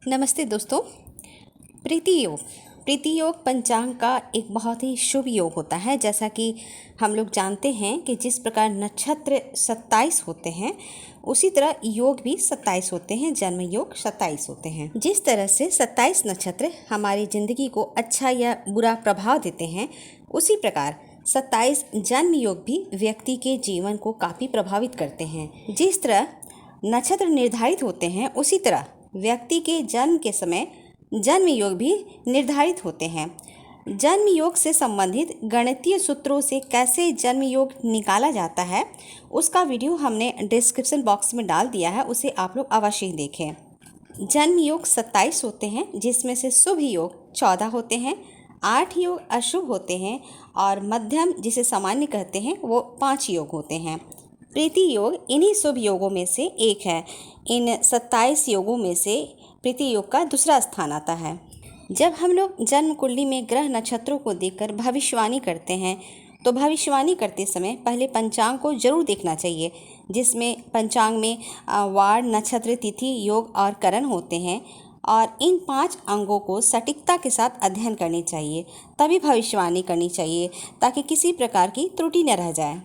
नमस्ते दोस्तों। प्रीति योग पंचांग का एक बहुत ही शुभ योग होता है। जैसा कि हम लोग जानते हैं कि जिस प्रकार नक्षत्र 27 होते हैं उसी तरह योग भी 27 होते हैं, जन्म योग 27 होते हैं। जिस तरह से 27 नक्षत्र हमारी ज़िंदगी को अच्छा या बुरा प्रभाव देते हैं, उसी प्रकार 27 जन्म योग भी व्यक्ति के जीवन को काफ़ी प्रभावित करते हैं। जिस तरह नक्षत्र निर्धारित होते हैं उसी तरह व्यक्ति के जन्म के समय जन्म योग भी निर्धारित होते हैं। जन्म योग से संबंधित गणितीय सूत्रों से कैसे जन्म योग निकाला जाता है उसका वीडियो हमने डिस्क्रिप्शन बॉक्स में डाल दिया है, उसे आप लोग अवश्य ही देखें। जन्म योग 27 होते हैं, जिसमें से शुभ योग 14 होते हैं, 8 योग अशुभ होते हैं और मध्यम जिसे सामान्य कहते हैं वो 5 योग होते हैं। प्रीति योग इन्हीं शुभ योगों में से एक है। इन 27 योगों में से प्रीति योग का दूसरा स्थान आता है। जब हम लोग जन्म कुंडली में ग्रह नक्षत्रों को देखकर भविष्यवाणी करते हैं तो भविष्यवाणी करते समय पहले पंचांग को जरूर देखना चाहिए, जिसमें पंचांग में वार, नक्षत्र, तिथि, योग और करण होते हैं और इन 5 अंगों को सटीकता के साथ अध्ययन करनी चाहिए, तभी भविष्यवाणी करनी चाहिए ताकि किसी प्रकार की त्रुटि न रह जाए।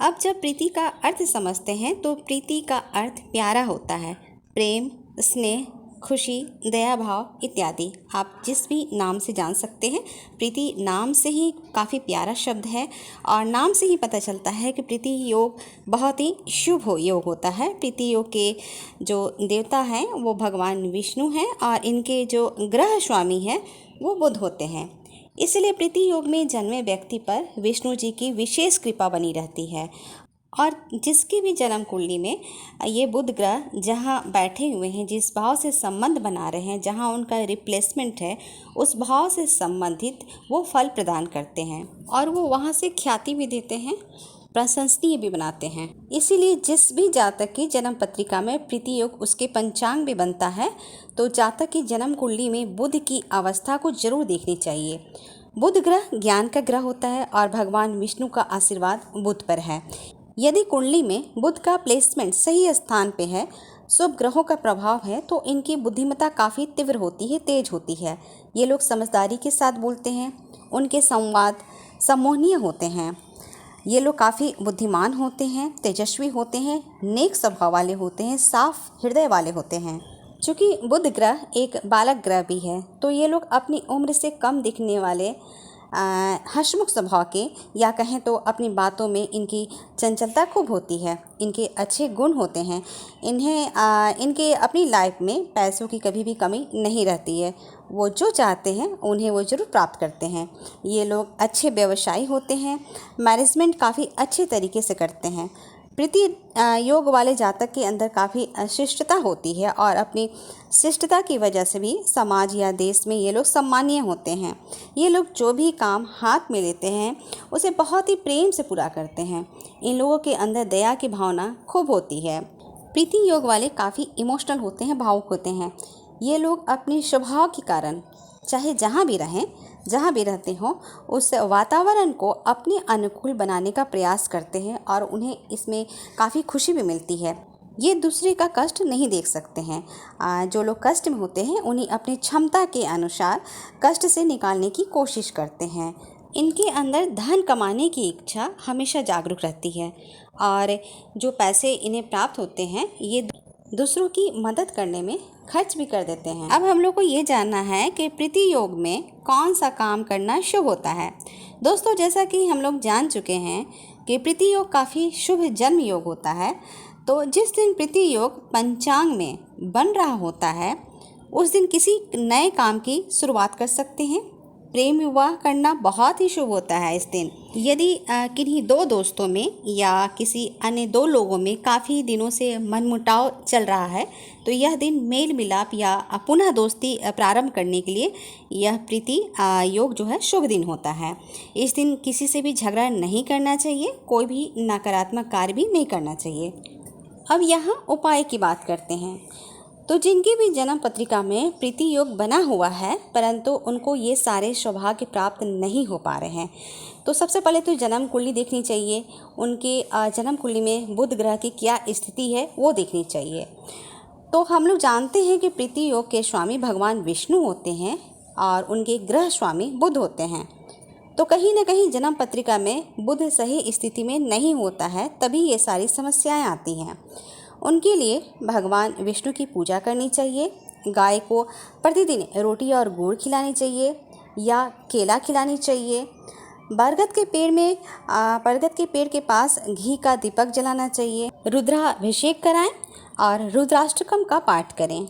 अब जब प्रीति का अर्थ समझते हैं तो प्रीति का अर्थ प्यारा होता है। प्रेम, स्नेह, खुशी, दया भाव इत्यादि आप जिस भी नाम से जान सकते हैं। प्रीति नाम से ही काफ़ी प्यारा शब्द है और नाम से ही पता चलता है कि प्रीति योग बहुत ही शुभ योग होता है। प्रीति योग के जो देवता हैं वो भगवान विष्णु हैं और इनके जो ग्रह स्वामी हैं वो बुध होते हैं। इसलिए प्रीति योग में जन्मे व्यक्ति पर विष्णु जी की विशेष कृपा बनी रहती है और जिसकी भी जन्म कुंडली में ये बुध ग्रह जहाँ बैठे हुए हैं, जिस भाव से संबंध बना रहे हैं, जहाँ उनका रिप्लेसमेंट है, उस भाव से संबंधित वो फल प्रदान करते हैं और वो वहाँ से ख्याति भी देते हैं, प्रशंसनीय भी बनाते हैं। इसीलिए जिस भी जातक की जन्म पत्रिका में प्रीति योग उसके पंचांग में बनता है तो जातक की जन्म कुंडली में बुध की अवस्था को जरूर देखनी चाहिए। बुध ग्रह ज्ञान का ग्रह होता है और भगवान विष्णु का आशीर्वाद बुध पर है। यदि कुंडली में बुध का प्लेसमेंट सही स्थान पे है, शुभ ग्रहों का प्रभाव है, तो इनकी बुद्धिमत्ता काफ़ी तीव्र होती है, तेज होती है। ये लोग समझदारी के साथ बोलते हैं, उनके संवाद सम्मोहनीय होते हैं। ये लोग काफ़ी बुद्धिमान होते हैं, तेजस्वी होते हैं, नेक स्वभाव वाले होते हैं, साफ हृदय वाले होते हैं। चूँकि बुध ग्रह एक बालक ग्रह भी है तो ये लोग अपनी उम्र से कम दिखने वाले हंसमुख स्वभाव के, या कहें तो अपनी बातों में इनकी चंचलता खूब होती है, इनके अच्छे गुण होते हैं। इनके अपनी लाइफ में पैसों की कभी भी कमी नहीं रहती है। वो जो चाहते हैं उन्हें वो जरूर प्राप्त करते हैं। ये लोग अच्छे व्यवसायी होते हैं, मैनेजमेंट काफ़ी अच्छे तरीके से करते हैं। प्रीति योग वाले जातक के अंदर काफ़ी शिष्टता होती है और अपनी शिष्टता की वजह से भी समाज या देश में ये लोग सम्मानीय होते हैं। ये लोग जो भी काम हाथ में लेते हैं उसे बहुत ही प्रेम से पूरा करते हैं। इन लोगों के अंदर दया की भावना खूब होती है। प्रीति योग वाले काफ़ी इमोशनल होते हैं, भावुक होते हैं। ये लोग अपने स्वभाव के कारण चाहे जहाँ भी रहें, जहाँ भी रहते हों, उस वातावरण को अपने अनुकूल बनाने का प्रयास करते हैं और उन्हें इसमें काफ़ी खुशी भी मिलती है। ये दूसरे का कष्ट नहीं देख सकते हैं। जो लोग कष्ट में होते हैं उन्हें अपनी क्षमता के अनुसार कष्ट से निकालने की कोशिश करते हैं। इनके अंदर धन कमाने की इच्छा हमेशा जागरूक रहती है और जो पैसे इन्हें प्राप्त होते हैं ये दूसरों की मदद करने में खर्च भी कर देते हैं। अब हम लोग को ये जानना है कि प्रीति योग में कौन सा काम करना शुभ होता है। दोस्तों, जैसा कि हम लोग जान चुके हैं कि प्रीति योग काफ़ी शुभ जन्म योग होता है, तो जिस दिन प्रीति योग पंचांग में बन रहा होता है उस दिन किसी नए काम की शुरुआत कर सकते हैं। प्रेम विवाह करना बहुत ही शुभ होता है इस दिन। यदि किन्हीं 2 दोस्तों में या किसी अन्य 2 लोगों में काफ़ी दिनों से मनमुटाव चल रहा है तो यह दिन मेल मिलाप या पुनः दोस्ती प्रारंभ करने के लिए यह प्रीति योग जो है शुभ दिन होता है। इस दिन किसी से भी झगड़ा नहीं करना चाहिए, कोई भी नकारात्मक कार्य भी नहीं करना चाहिए। अब यहाँ उपाय की बात करते हैं। तो जिनकी भी जन्म पत्रिका में प्रीति योग बना हुआ है परंतु उनको ये सारे सौभाग्य प्राप्त नहीं हो पा रहे हैं, तो सबसे पहले तो जन्म कुंडली देखनी चाहिए। उनके जन्म कुंडली में बुध ग्रह की क्या स्थिति है वो देखनी चाहिए। तो हम लोग जानते हैं कि प्रीति योग के स्वामी भगवान विष्णु होते हैं और उनके ग्रह स्वामी बुध होते हैं। तो कहीं ना कहीं जन्म पत्रिका में बुध सही स्थिति में नहीं होता है, तभी ये सारी समस्याएं आती हैं। उनके लिए भगवान विष्णु की पूजा करनी चाहिए। गाय को प्रतिदिन रोटी और गुड़ खिलानी चाहिए या केला खिलानी चाहिए। बरगद के पेड़ के पास घी का दीपक जलाना चाहिए। रुद्राभिषेक कराएं और रुद्राष्टकम का पाठ करें।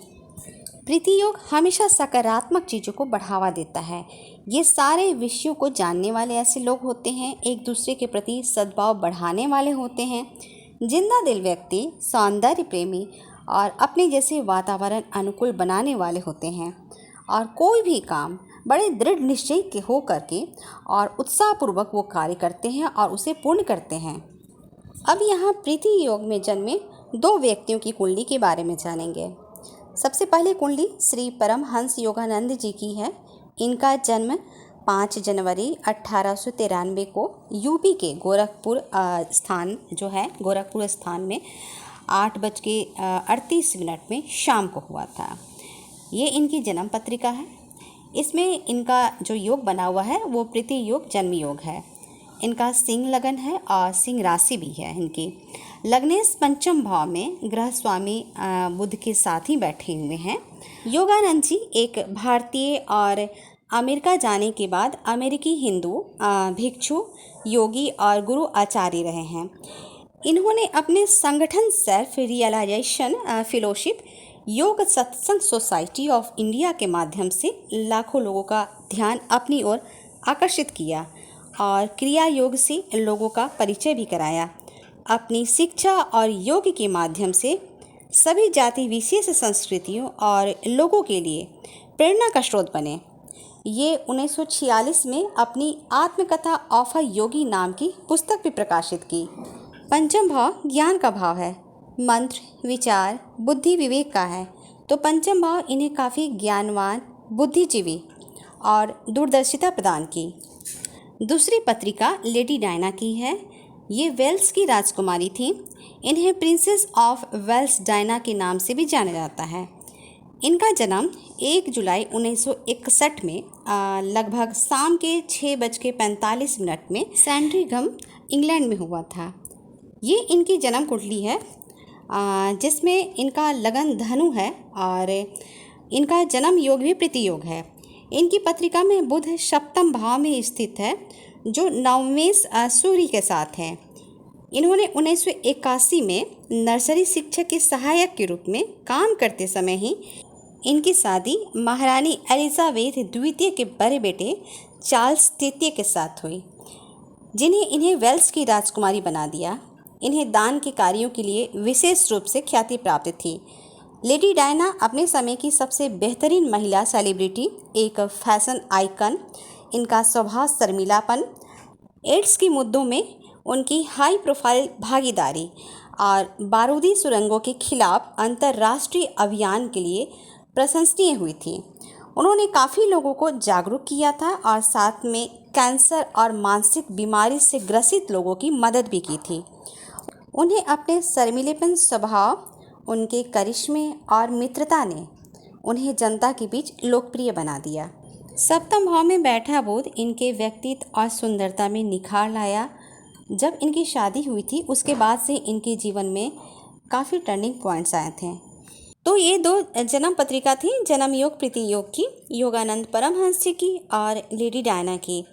प्रीति योग हमेशा सकारात्मक चीज़ों को बढ़ावा देता है। ये सारे विषयों को जानने वाले ऐसे लोग होते हैं, एक दूसरे के प्रति सद्भाव बढ़ाने वाले होते हैं। जिंदा दिल व्यक्ति सौंदर्य प्रेमी और अपने जैसे वातावरण अनुकूल बनाने वाले होते हैं और कोई भी काम बड़े दृढ़ निश्चय के हो करके और उत्साहपूर्वक वो कार्य करते हैं और उसे पूर्ण करते हैं। अब यहाँ प्रीति योग में जन्मे 2 व्यक्तियों की कुंडली के बारे में जानेंगे। सबसे पहले कुंडली श्री परमहंस योगानंद जी की है। इनका जन्म 5 जनवरी 1893 को यूपी के गोरखपुर स्थान में 8:38 में शाम को हुआ था। ये इनकी जन्म पत्रिका है। इसमें इनका जो योग बना हुआ है वो प्रीति योग जन्म योग है। इनका सिंह लगन है और सिंह राशि भी है। इनकी लग्नेश पंचम भाव में ग्रह स्वामी बुध के साथ ही बैठे हुए हैं। योगानंद जी एक भारतीय और अमेरिका जाने के बाद अमेरिकी हिंदू भिक्षु, योगी और गुरु आचार्य रहे हैं। इन्होंने अपने संगठन सेल्फ रियलाइजेशन फेलोशिप योग सत्संग सोसाइटी ऑफ इंडिया के माध्यम से लाखों लोगों का ध्यान अपनी ओर आकर्षित किया और क्रिया योग से लोगों का परिचय भी कराया। अपनी शिक्षा और योग के माध्यम से सभी जाति विशेष संस्कृतियों और लोगों के लिए प्रेरणा का स्रोत बने। ये 1946 में अपनी आत्मकथा ऑफ अ योगी नाम की पुस्तक भी प्रकाशित की। पंचम भाव ज्ञान का भाव है, मंत्र, विचार, बुद्धि, विवेक का है। तो पंचम भाव इन्हें काफ़ी ज्ञानवान, बुद्धिजीवी और दूरदर्शिता प्रदान की। दूसरी पत्रिका लेडी डायना की है। ये वेल्स की राजकुमारी थी। इन्हें प्रिंसेस ऑफ वेल्स डायना के नाम से भी जाना जाता है। इनका जन्म 1 जुलाई 1961 में लगभग शाम के 6:45 में सैंड्रिघम, इंग्लैंड में हुआ था। ये इनकी जन्म कुंडली है जिसमें इनका लगन धनु है और इनका जन्म योग भी प्रीति योग है। इनकी पत्रिका में बुध सप्तम भाव में स्थित है जो नवमेश सूर्य के साथ है। इन्होंने 1981 में नर्सरी शिक्षक के सहायक के रूप में काम करते समय ही इनकी शादी महारानी एलिजाबेथ द्वितीय के बड़े बेटे चार्ल्स तृतीय के साथ हुई, जिन्हें इन्हें वेल्स की राजकुमारी बना दिया। इन्हें दान के कार्यों के लिए विशेष रूप से ख्याति प्राप्त थी। लेडी डायना अपने समय की सबसे बेहतरीन महिला सेलिब्रिटी, एक फैशन आइकन। इनका स्वभाव शर्मीलापन, एड्स के मुद्दों में उनकी हाई प्रोफाइल भागीदारी और बारूदी सुरंगों के खिलाफ अंतर्राष्ट्रीय अभियान के लिए प्रशंसनीय हुई थी। उन्होंने काफ़ी लोगों को जागरूक किया था और साथ में कैंसर और मानसिक बीमारी से ग्रसित लोगों की मदद भी की थी। उन्हें अपने शर्मीलेपन स्वभाव, उनके करिश्मे और मित्रता ने उन्हें जनता के बीच लोकप्रिय बना दिया। सप्तम भाव में बैठा बुध इनके व्यक्तित्व और सुंदरता में निखार लाया। जब इनकी शादी हुई थी उसके बाद से इनके जीवन में काफ़ी टर्निंग पॉइंट्स आए थे। तो ये 2 जन्म पत्रिका थी, जन्म योग प्रीति योग की, योगानंद परमहंस जी की और लेडी डायना की।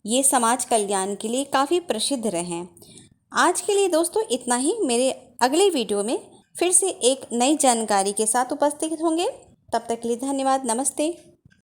ये समाज कल्याण के लिए काफ़ी प्रसिद्ध रहे हैं। आज के लिए दोस्तों इतना ही। मेरे अगले वीडियो में फिर से एक नई जानकारी के साथ उपस्थित होंगे। तब तक के लिए धन्यवाद। नमस्ते।